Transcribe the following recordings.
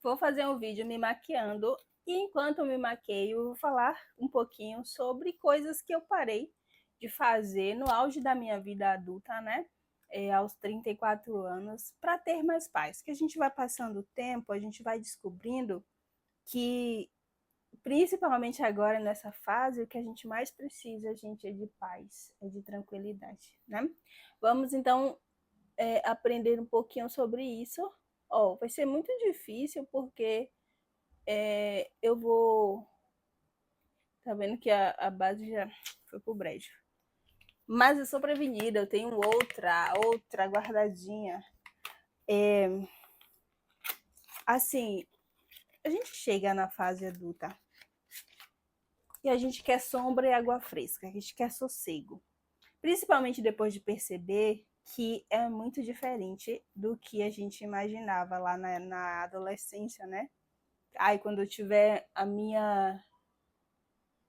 Vou fazer um vídeo me maquiando e enquanto eu me maqueio, eu vou falar um pouquinho sobre coisas que eu parei de fazer no auge da minha vida adulta, né? Aos 34 anos, para ter mais paz. Que a gente vai passando o tempo, a gente vai descobrindo que, principalmente agora nessa fase, o que a gente mais precisa, gente, é de paz, é de tranquilidade, né? Vamos então aprender um pouquinho sobre isso. Vai ser muito difícil porque eu vou. Tá vendo que a base já foi pro brejo. Mas eu sou prevenida, eu tenho outra guardadinha. É, assim, a gente chega na fase adulta e a gente quer sombra e água fresca, a gente quer sossego. Principalmente depois de perceber que é muito diferente do que a gente imaginava lá na adolescência, né? Aí quando eu tiver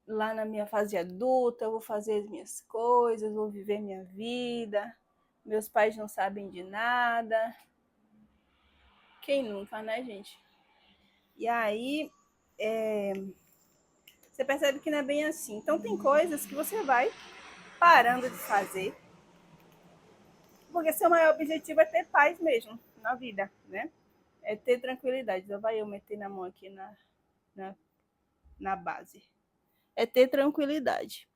lá na minha fase adulta, eu vou fazer as minhas coisas, vou viver minha vida, meus pais não sabem de nada. Quem nunca, né, gente? E aí, é, você percebe que não é bem assim. Então, tem coisas que você vai parando de fazer, porque seu maior objetivo é ter paz mesmo na vida, né? É ter tranquilidade. Já vai eu meter na mão aqui na, na base. É ter tranquilidade.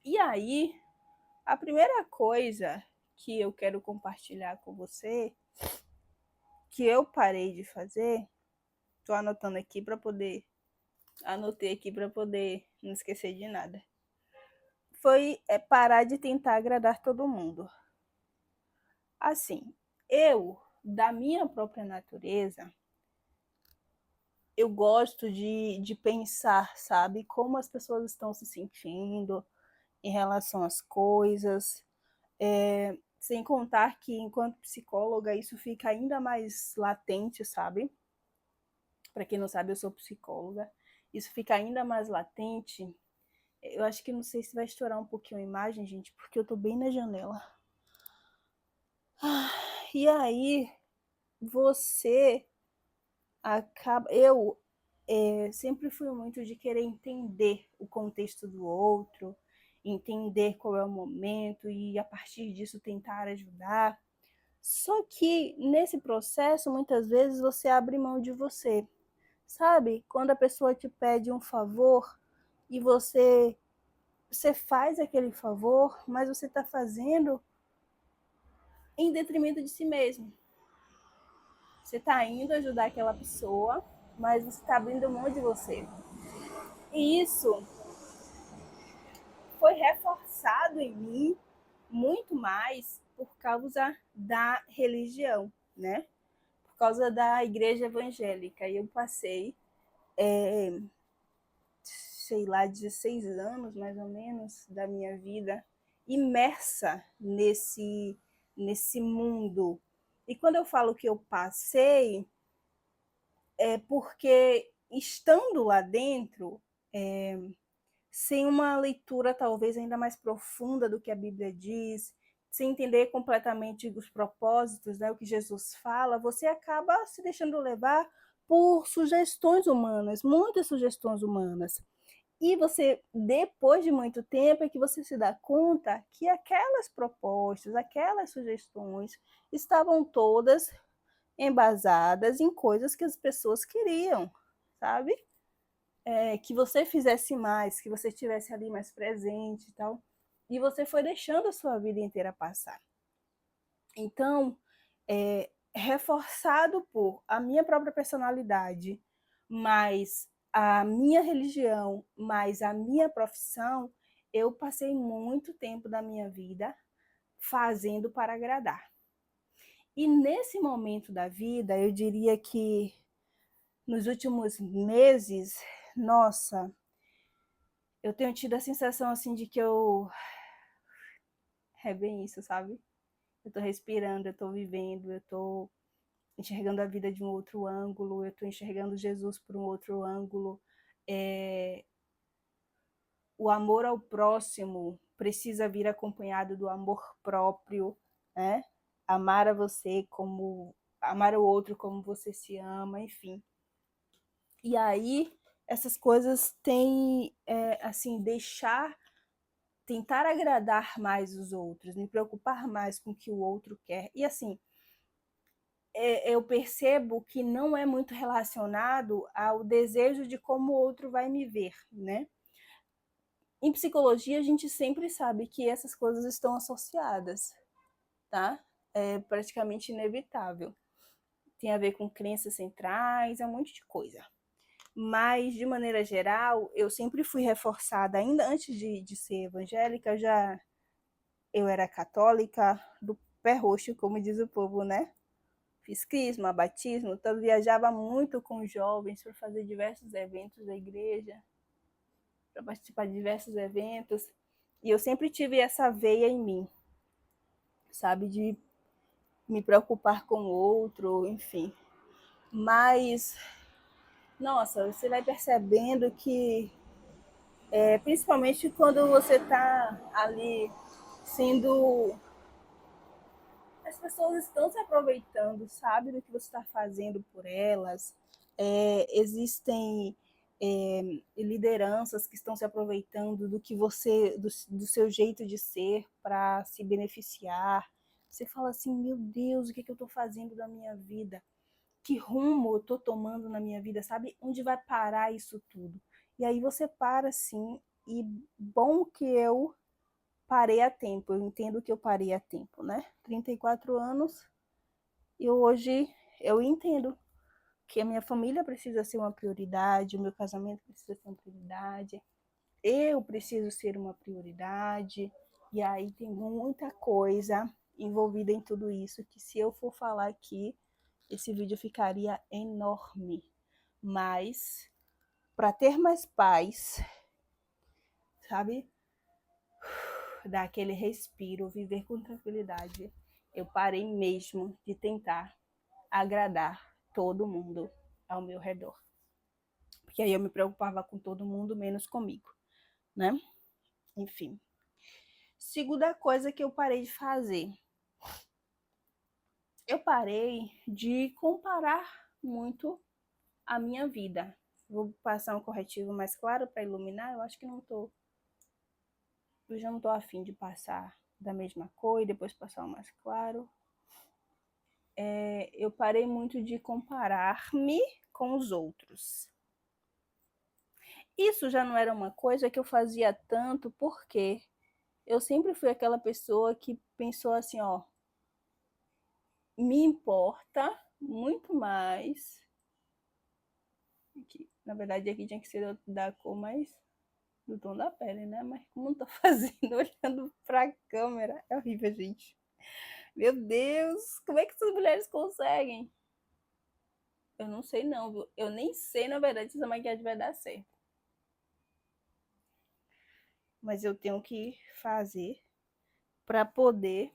E aí, a primeira coisa que eu quero compartilhar com você, que eu parei de fazer, tô anotando aqui para poder, anotei aqui para poder não esquecer de nada, foi parar de tentar agradar todo mundo. Assim, eu, da minha própria natureza, eu gosto de pensar, sabe, como as pessoas estão se sentindo em relação às coisas, sem contar que, enquanto psicóloga, isso fica ainda mais latente, sabe? Para quem não sabe, eu sou psicóloga. Isso fica ainda mais latente. Eu acho que não sei se vai estourar um pouquinho a imagem, gente, porque eu tô bem na janela. E aí, você acaba. Eu sempre fui muito de querer entender o contexto do outro, entender qual é o momento e, a partir disso, tentar ajudar. Só que nesse processo, muitas vezes você abre mão de você, sabe? Quando a pessoa te pede um favor e você faz aquele favor, mas você está fazendo em detrimento de si mesmo. Você está indo ajudar aquela pessoa, mas você está abrindo mão de você. E isso foi reforçado em mim muito mais por causa da religião, né? Por causa da igreja evangélica. E eu passei, sei lá, 16 anos mais ou menos da minha vida imersa nesse mundo. E quando eu falo que eu passei, é porque estando lá dentro, sem uma leitura talvez ainda mais profunda do que a Bíblia diz, sem entender completamente os propósitos, né, o que Jesus fala, você acaba se deixando levar por sugestões humanas, muitas sugestões humanas. E você, depois de muito tempo, é que você se dá conta que aquelas propostas, aquelas sugestões estavam todas embasadas em coisas que as pessoas queriam, sabe? Que você fizesse mais, que você estivesse ali mais presente e tal. E você foi deixando a sua vida inteira passar. Então, reforçado por a minha própria personalidade, mais a minha religião, mais a minha profissão, eu passei muito tempo da minha vida fazendo para agradar. E nesse momento da vida, eu diria que nos últimos meses, nossa, eu tenho tido a sensação assim de que eu. É bem isso, sabe? Eu tô respirando, eu tô vivendo, eu tô enxergando a vida de um outro ângulo, eu tô enxergando Jesus por um outro ângulo. É... O amor ao próximo precisa vir acompanhado do amor próprio, né? Amar a você como amar o outro como você se ama, enfim. E aí, essas coisas têm, assim, tentar agradar mais os outros, me preocupar mais com o que o outro quer. E assim, eu percebo que não é muito relacionado ao desejo de como o outro vai me ver, né? Em psicologia, a gente sempre sabe que essas coisas estão associadas, tá? É praticamente inevitável. Tem a ver com crenças centrais, é um monte de coisa. Mas, de maneira geral, eu sempre fui reforçada, ainda antes de ser evangélica, eu era católica do pé roxo, como diz o povo, né? Fiz crisma, batismo, então viajava muito com jovens para fazer diversos eventos da igreja, para participar de diversos eventos. E eu sempre tive essa veia em mim, sabe? De me preocupar com o outro, enfim. Mas, nossa, você vai percebendo que, principalmente quando você está ali sendo. As pessoas estão se aproveitando, sabe, do que você está fazendo por elas. Existem lideranças que estão se aproveitando do que você, do seu jeito de ser para se beneficiar. Você fala assim, meu Deus, o que eu estou fazendo da minha vida? Que rumo eu estou tomando na minha vida, sabe? Onde vai parar isso tudo? E aí você para assim, e bom que eu parei a tempo, eu entendo que eu parei a tempo, né? 34 anos, e hoje eu entendo que a minha família precisa ser uma prioridade, o meu casamento precisa ser uma prioridade, eu preciso ser uma prioridade, e aí tem muita coisa envolvida em tudo isso, que se eu for falar aqui, esse vídeo ficaria enorme. Mas, para ter mais paz, sabe? Dar aquele respiro, viver com tranquilidade, eu parei mesmo de tentar agradar todo mundo ao meu redor. Porque aí eu me preocupava com todo mundo, menos comigo, né? Enfim. Segunda coisa que eu parei de fazer. Eu parei de comparar muito a minha vida. Vou passar um corretivo mais claro para iluminar. Eu acho que não tô. Eu já não tô afim de passar da mesma cor e depois passar o mais claro. Eu parei muito de comparar-me com os outros. Isso já não era uma coisa que eu fazia tanto, porque eu sempre fui aquela pessoa que pensou assim, ó, me importa muito mais, que, na verdade aqui tinha que ser da cor mais do tom da pele, né? Mas como não tô fazendo, olhando pra câmera, é horrível, gente. Meu Deus, como é que essas mulheres conseguem? Eu não sei não, viu? Eu nem sei, na verdade, se essa maquiagem vai dar certo. Mas eu tenho que fazer para poder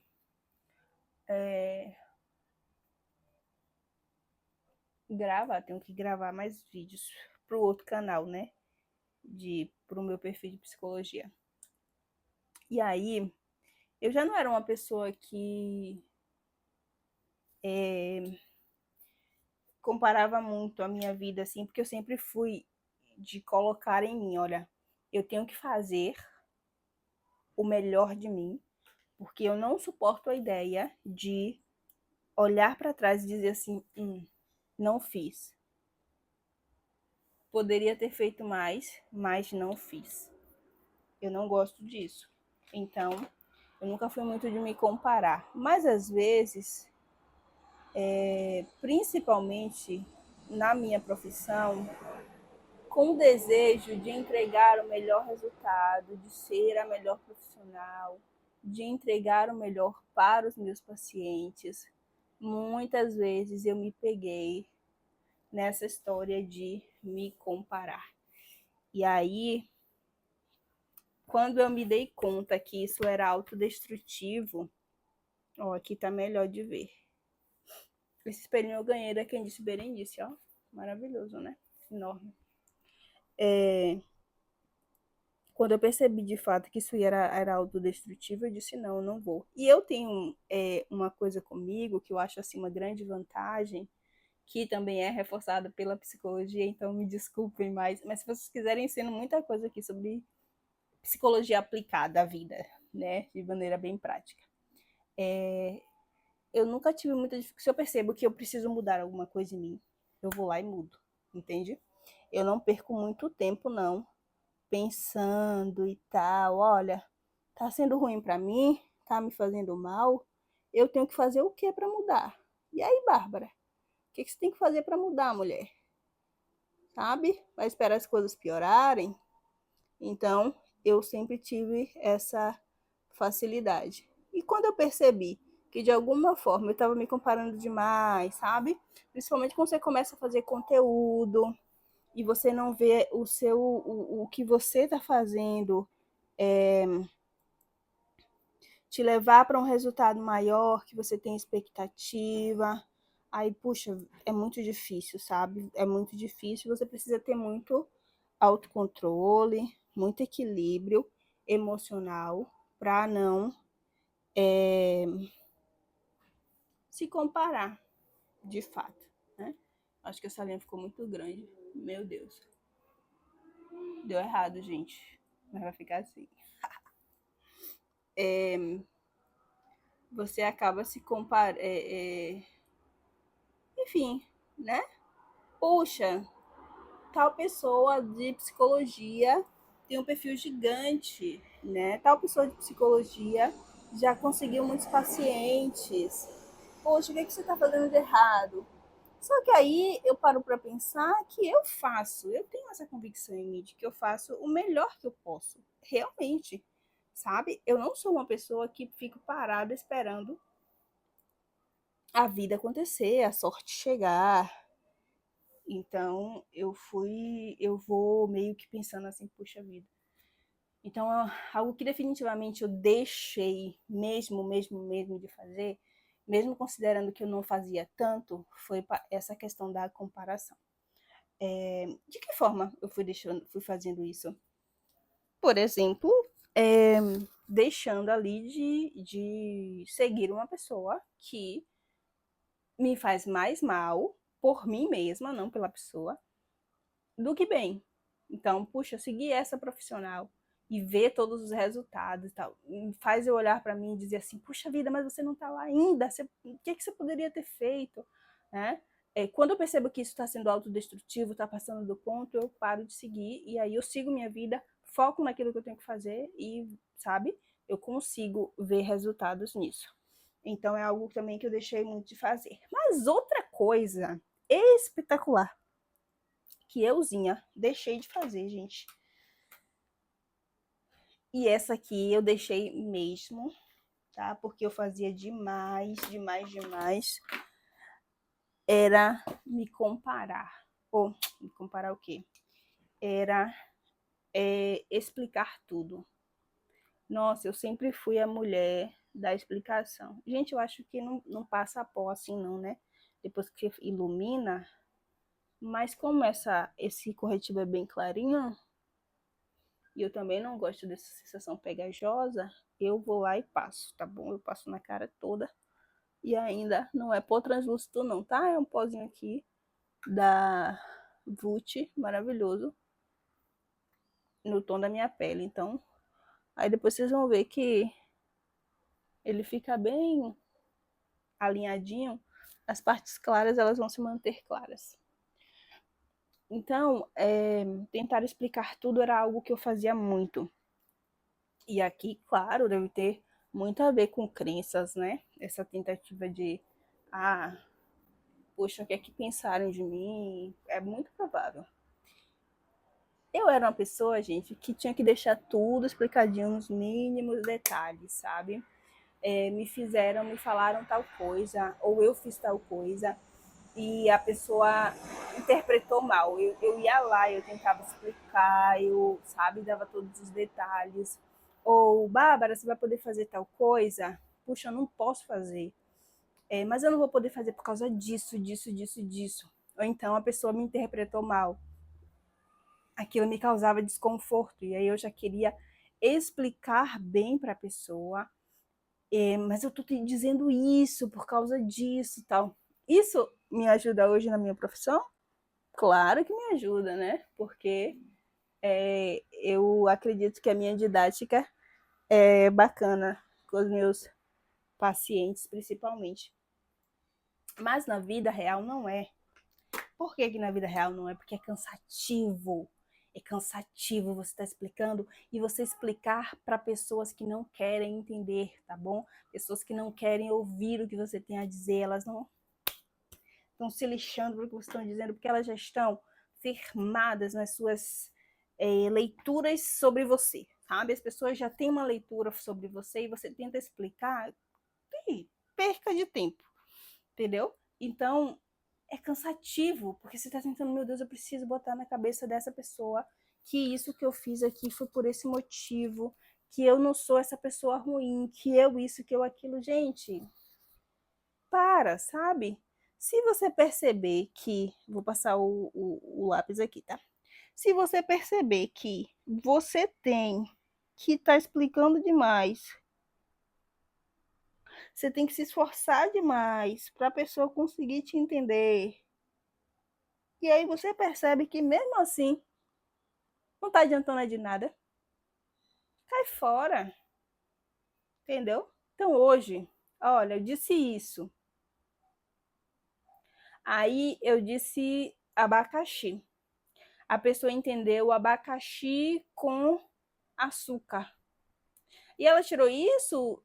gravar. Tenho que gravar mais vídeos pro outro canal, né? Pro meu perfil de psicologia. E aí, eu já não era uma pessoa que comparava muito a minha vida, assim, porque eu sempre fui de colocar em mim, olha, eu tenho que fazer o melhor de mim, porque eu não suporto a ideia de olhar para trás e dizer assim, não fiz. Poderia ter feito mais, mas não fiz. Eu não gosto disso. Então, eu nunca fui muito de me comparar. Mas às vezes, principalmente na minha profissão, com o desejo de entregar o melhor resultado, de ser a melhor profissional, de entregar o melhor para os meus pacientes, muitas vezes eu me peguei nessa história de me comparar. E aí, quando eu me dei conta que isso era autodestrutivo, ó, aqui tá melhor de ver. Esse espelhinho eu ganhei da Quem Disse Berenice, ó. Maravilhoso, né? Enorme. Quando eu percebi de fato que isso era autodestrutivo, eu disse, não, eu não vou. E eu tenho uma coisa comigo que eu acho assim uma grande vantagem, que também é reforçada pela psicologia, então me desculpem mais, mas se vocês quiserem, ensino muita coisa aqui sobre psicologia aplicada à vida, né, de maneira bem prática. Eu nunca tive muita dificuldade. Se eu percebo que eu preciso mudar alguma coisa em mim, eu vou lá e mudo, entende? Eu não perco muito tempo, não, pensando e tal. Olha, tá sendo ruim para mim, tá me fazendo mal. Eu tenho que fazer o que para mudar? E aí, Bárbara, o que você tem que fazer para mudar, mulher? Sabe? Vai esperar as coisas piorarem? Então, eu sempre tive essa facilidade. E quando eu percebi que de alguma forma eu estava me comparando demais, sabe? Principalmente quando você começa a fazer conteúdo e você não vê o que você está fazendo te levar para um resultado maior, que você tem expectativa. Aí, puxa, é muito difícil, sabe? É muito difícil. Você precisa ter muito autocontrole, muito equilíbrio emocional para não se comparar de fato, né? Acho que essa linha ficou muito grande. Meu Deus. Deu errado, gente. Mas vai ficar assim. Você acaba se comparando. Enfim, né? Puxa, tal pessoa de psicologia tem um perfil gigante, né? Tal pessoa de psicologia já conseguiu muitos pacientes. Poxa, o que você está fazendo de errado? Só que aí eu paro para pensar que eu tenho essa convicção em mim de que eu faço o melhor que eu posso, realmente, sabe? Eu não sou uma pessoa que fico parada esperando a vida acontecer, a sorte chegar. Então eu vou meio que pensando assim, puxa vida. Então, algo que definitivamente eu deixei mesmo de fazer, mesmo considerando que eu não fazia tanto, foi essa questão da comparação. De que forma eu fui fazendo isso? Por exemplo, é, deixando ali de seguir uma pessoa que me faz mais mal por mim mesma, não pela pessoa, do que bem. Então, puxa, seguir essa profissional e ver todos os resultados e tal, faz eu olhar para mim e dizer assim, puxa vida, mas você não está lá ainda, o que você poderia ter feito, né? Quando eu percebo que isso está sendo autodestrutivo, está passando do ponto, eu paro de seguir e aí eu sigo minha vida, foco naquilo que eu tenho que fazer e, sabe, eu consigo ver resultados nisso. Então é algo também que eu deixei muito de fazer. Mas outra coisa espetacular que euzinha deixei de fazer, gente. E essa aqui eu deixei mesmo, tá? Porque eu fazia demais. Era me comparar. Ou, me comparar o quê? Era explicar tudo. Nossa, eu sempre fui a mulher da explicação. Gente, eu acho que não passa a pó assim não, né? Depois que ilumina. Mas como esse corretivo é bem clarinho, e eu também não gosto dessa sensação pegajosa, eu vou lá e passo, tá bom? Eu passo na cara toda. E ainda não é pó translúcido não, tá? É um pozinho aqui da Vult, maravilhoso, no tom da minha pele. Então, aí depois vocês vão ver que ele fica bem alinhadinho. As partes claras, elas vão se manter claras. Então, tentar explicar tudo era algo que eu fazia muito. E aqui, claro, deve ter muito a ver com crenças, né? Essa tentativa de, ah, poxa, o que é que pensaram de mim? É muito provável. Eu era uma pessoa, gente, que tinha que deixar tudo explicadinho nos mínimos detalhes, sabe? Me falaram tal coisa, ou eu fiz tal coisa, e a pessoa interpretou mal. Eu ia lá, eu tentava explicar, eu, sabe, dava todos os detalhes. Ou, Bárbara, você vai poder fazer tal coisa? Puxa, eu não posso fazer. Mas eu não vou poder fazer por causa disso. Ou então a pessoa me interpretou mal. aquilo me causava desconforto. E aí eu já queria explicar bem para a pessoa, mas eu tô te dizendo isso por causa disso e tal. Isso me ajuda hoje na minha profissão? Claro que me ajuda, né? Porque eu acredito que a minha didática é bacana com os meus pacientes, principalmente. Mas na vida real não é. Por que na vida real não é? Porque é cansativo. É cansativo você estar explicando e você explicar para pessoas que não querem entender, tá bom? Pessoas que não querem ouvir o que você tem a dizer, elas não estão se lixando para o que você está dizendo, porque elas já estão firmadas nas suas leituras sobre você, sabe? As pessoas já têm uma leitura sobre você e você tenta explicar, perca de tempo, entendeu? Então, é cansativo, porque você está tentando, meu Deus, eu preciso botar na cabeça dessa pessoa que isso que eu fiz aqui foi por esse motivo, que eu não sou essa pessoa ruim, que eu isso, que eu aquilo. Gente, sabe? Se você perceber que, vou passar o lápis aqui, tá? Se você perceber que você tem que estar explicando demais, você tem que se esforçar demais para a pessoa conseguir te entender. E aí você percebe que mesmo assim não está adiantando de nada. Cai fora, entendeu? Então hoje, olha, eu disse isso. Aí eu disse abacaxi. A pessoa entendeu abacaxi com açúcar. E ela tirou isso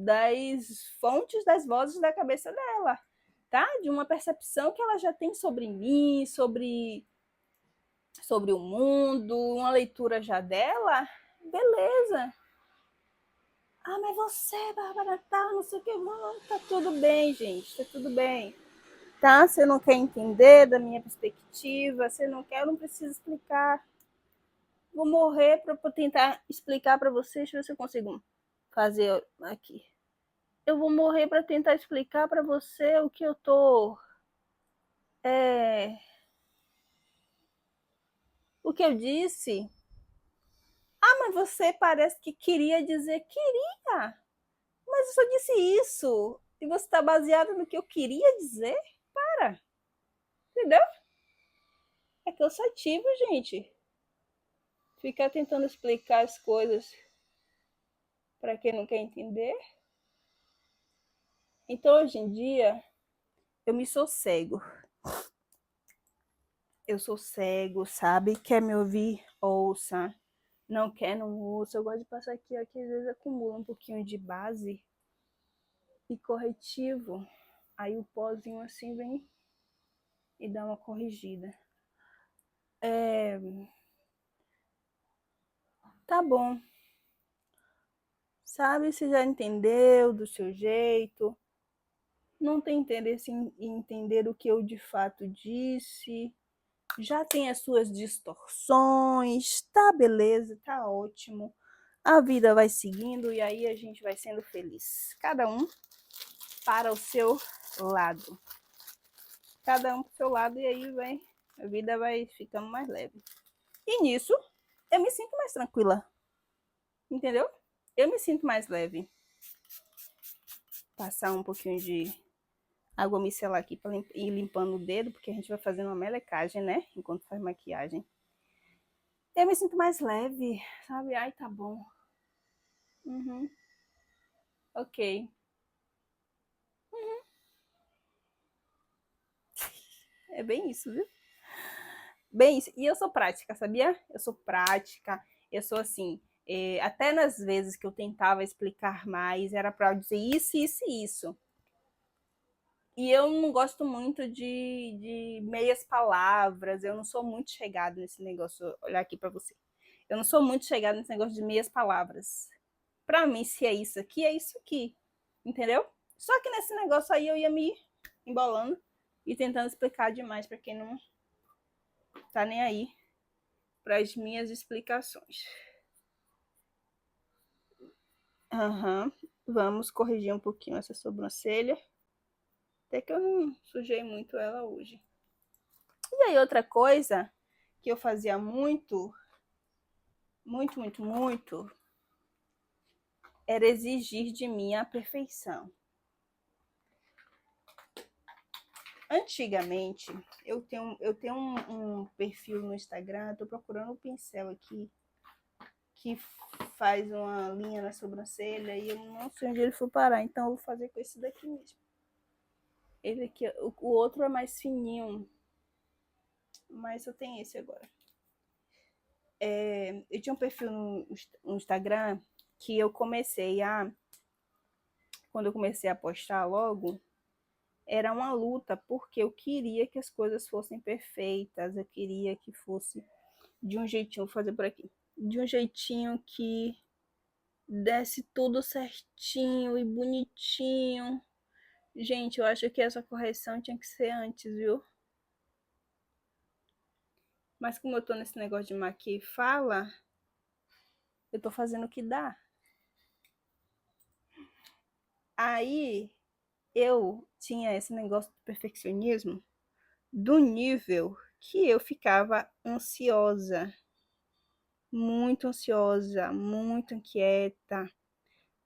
das fontes das vozes da cabeça dela, tá? De uma percepção que ela já tem sobre mim, sobre o mundo, uma leitura já dela. Beleza. Ah, mas você, Bárbara, tá, não sei o que, não, tá tudo bem, gente, tá tudo bem. Tá? Você não quer entender da minha perspectiva, você não quer, eu não preciso explicar. Vou morrer para tentar explicar para vocês, deixa eu ver se eu consigo fazer aqui. Eu vou morrer para tentar explicar para você o que eu tô. O que eu disse. Ah, mas você parece que queria dizer. Queria! Mas eu só disse isso. E você está baseado no que eu queria dizer? Para! Entendeu? É cansativo, gente. Ficar tentando explicar as coisas para quem não quer entender. Então, hoje em dia, eu me sossego. Eu sou cego, sabe? Quer me ouvir? Ouça. Não quer, não ouça. Eu gosto de passar aqui, ó, que às vezes acumula um pouquinho de base e corretivo. Aí o pozinho assim vem e dá uma corrigida. Tá bom. Sabe, você já entendeu do seu jeito. Não tem interesse em entender o que eu de fato disse. Já tem as suas distorções. Tá beleza, tá ótimo. A vida vai seguindo e aí a gente vai sendo feliz. Cada um para o seu lado. Cada um para o seu lado e aí a vida vai ficando mais leve. E nisso, eu me sinto mais tranquila. Entendeu? Eu me sinto mais leve. Passar um pouquinho de água micelar aqui para ir limpando o dedo, porque a gente vai fazendo uma melecagem, né? Enquanto faz maquiagem. Eu me sinto mais leve, sabe? Ai, tá bom. Uhum. Ok. É bem isso, viu? Bem isso. E eu sou prática, sabia? Eu sou prática. Eu sou assim. Até nas vezes que eu tentava explicar mais, era para dizer isso, isso e isso. E eu não gosto muito de meias palavras. Eu não sou muito chegada nesse negócio. Vou olhar aqui para você. Eu não sou muito chegada nesse negócio de meias palavras. Para mim, se é isso aqui, é isso aqui. Entendeu? Só que nesse negócio aí eu ia me embolando e tentando explicar demais para quem não tá nem aí para as minhas explicações. Aham. Vamos corrigir um pouquinho essa sobrancelha. Até que eu não sujei muito ela hoje. E aí, outra coisa que eu fazia muito, era exigir de mim a perfeição. Antigamente, eu tenho um perfil no Instagram, estou procurando um pincel aqui, que faz uma linha na sobrancelha, e eu não sei onde ele for parar, então eu vou fazer com esse daqui mesmo. Ele aqui, o outro é mais fininho, mas eu tenho esse agora. Eu tinha um perfil no Instagram que eu comecei quando eu comecei a postar logo, era uma luta, porque eu queria que as coisas fossem perfeitas, eu queria que fosse de um jeitinho, vou fazer por aqui, de um jeitinho que desse tudo certinho e bonitinho. Gente, eu acho que essa correção tinha que ser antes, viu? Mas como eu tô nesse negócio de maquia e fala, eu tô fazendo o que dá. Aí eu tinha esse negócio do perfeccionismo do nível que eu ficava ansiosa, muito inquieta,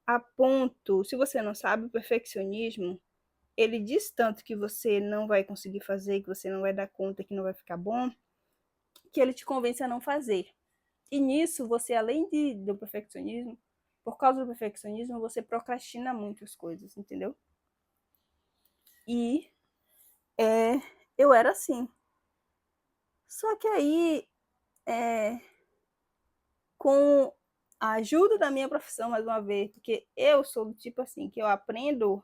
a ponto, se você não sabe, o perfeccionismo, ele diz tanto que você não vai conseguir fazer, que você não vai dar conta, que não vai ficar bom, que ele te convence a não fazer. E nisso, você, além do perfeccionismo, por causa do perfeccionismo, você procrastina muitas coisas, entendeu? E eu era assim. Só que aí, com a ajuda da minha profissão, mais uma vez, porque eu sou do tipo assim, que eu aprendo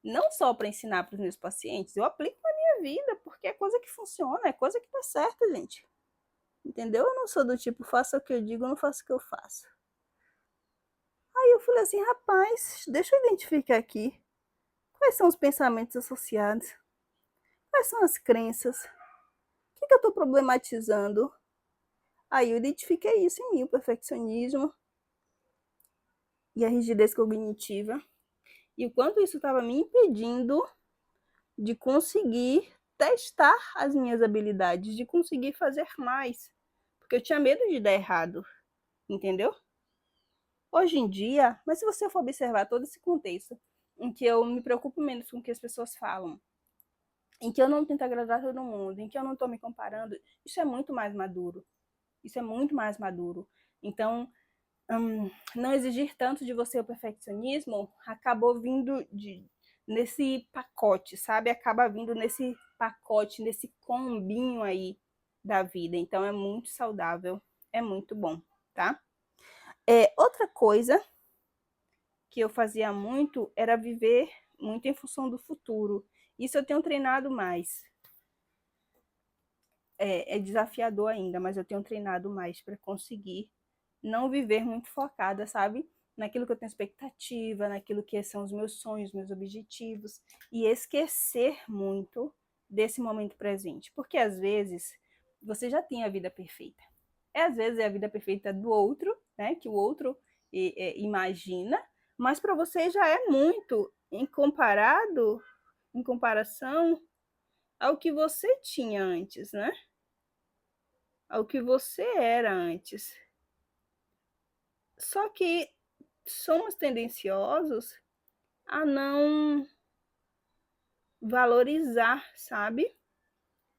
não só para ensinar para os meus pacientes, eu aplico na minha vida, porque é coisa que funciona, é coisa que dá certo, gente. Entendeu? Eu não sou do tipo, faça o que eu digo, não faço o que eu faço. Aí eu falei assim, rapaz, deixa eu identificar aqui quais são os pensamentos associados, quais são as crenças, o que eu estou problematizando. Aí eu identifiquei isso em mim, o perfeccionismo e a rigidez cognitiva, e o quanto isso estava me impedindo de conseguir testar as minhas habilidades, de conseguir fazer mais, porque eu tinha medo de dar errado, entendeu? Hoje em dia, mas se você for observar todo esse contexto, em que eu me preocupo menos com o que as pessoas falam, em que eu não tento agradar todo mundo, em que eu não estou me comparando, isso é muito mais maduro. Isso é muito mais maduro. Então, não exigir tanto de você o perfeccionismo acabou vindo nesse pacote, sabe? Acaba vindo nesse pacote, nesse combinho aí da vida. Então, é muito saudável, é muito bom, tá? Outra coisa que eu fazia muito era viver muito em função do futuro. Isso eu tenho treinado mais. É desafiador ainda, mas eu tenho treinado mais para conseguir não viver muito focada, sabe? Naquilo que eu tenho expectativa, naquilo que são os meus sonhos, meus objetivos, e esquecer muito desse momento presente. Porque às vezes você já tem a vida perfeita. Às vezes é a vida perfeita do outro, né? Que o outro imagina, mas para você já é muito em comparação ao que você tinha antes, né? Ao que você era antes. Só que somos tendenciosos a não valorizar, sabe?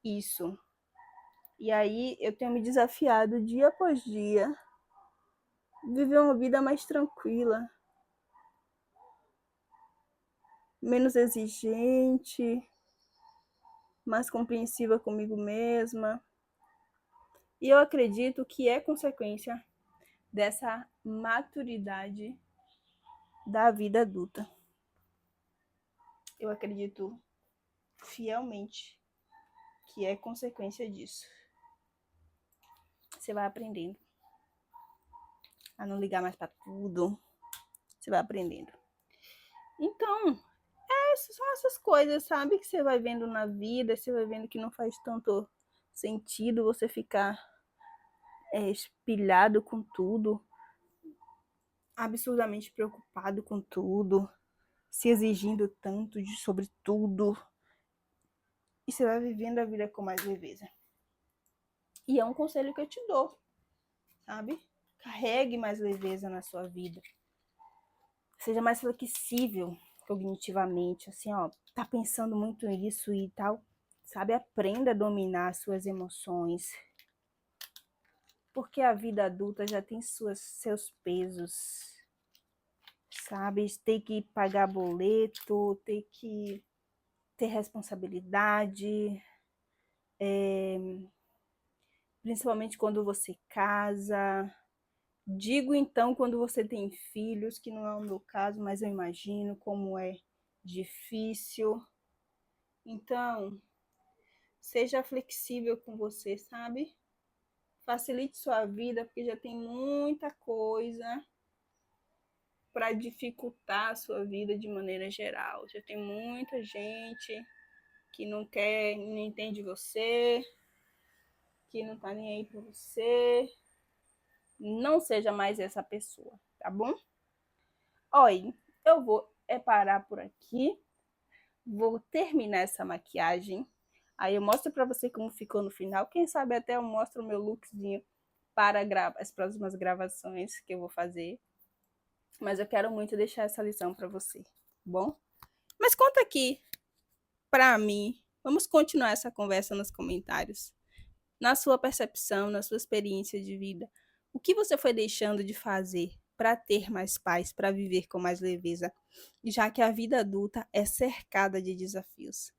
Isso. E aí eu tenho me desafiado dia após dia, viver uma vida mais tranquila, menos exigente, mais compreensiva comigo mesma. E eu acredito que é consequência dessa maturidade da vida adulta. Eu acredito fielmente que é consequência disso. Você vai aprendendo a não ligar mais para tudo. Você vai aprendendo. Então, são essas coisas, sabe? Que você vai vendo na vida, você vai vendo que não faz tanto sentido você ficar espilhado com tudo, absurdamente preocupado com tudo, se exigindo tanto sobre tudo. E você vai vivendo a vida com mais leveza. E é um conselho que eu te dou, sabe? Carregue mais leveza na sua vida. Seja mais flexível cognitivamente, assim, ó, tá pensando muito nisso e tal, sabe? Aprenda a dominar as suas emoções. Porque a vida adulta já tem seus pesos, sabe? Tem que pagar boleto, tem que ter responsabilidade, principalmente quando você casa. Digo então quando você tem filhos, que não é o meu caso, mas eu imagino como é difícil. Então, seja flexível com você, sabe? Facilite sua vida, porque já tem muita coisa para dificultar a sua vida de maneira geral. Já tem muita gente que não quer, não entende você, que não tá nem aí para você. Não seja mais essa pessoa, tá bom? Olha, eu vou parar por aqui. Vou terminar essa maquiagem. Aí eu mostro para você como ficou no final. Quem sabe até eu mostro o meu lookzinho para as próximas gravações que eu vou fazer. Mas eu quero muito deixar essa lição para você, tá bom? Mas conta aqui para mim. Vamos continuar essa conversa nos comentários. Na sua percepção, na sua experiência de vida, o que você foi deixando de fazer para ter mais paz, para viver com mais leveza, já que a vida adulta é cercada de desafios.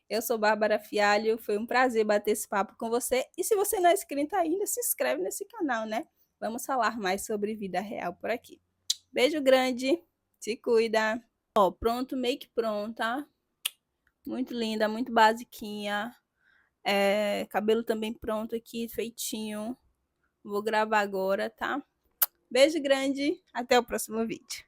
Eu sou Bárbara Fialho, foi um prazer bater esse papo com você. E se você não é inscrito ainda, se inscreve nesse canal, né? Vamos falar mais sobre vida real por aqui. Beijo grande, se cuida. Ó, pronto, make pronta. Muito linda, muito basiquinha. Cabelo também pronto aqui, feitinho. Vou gravar agora, tá? Beijo grande, até o próximo vídeo.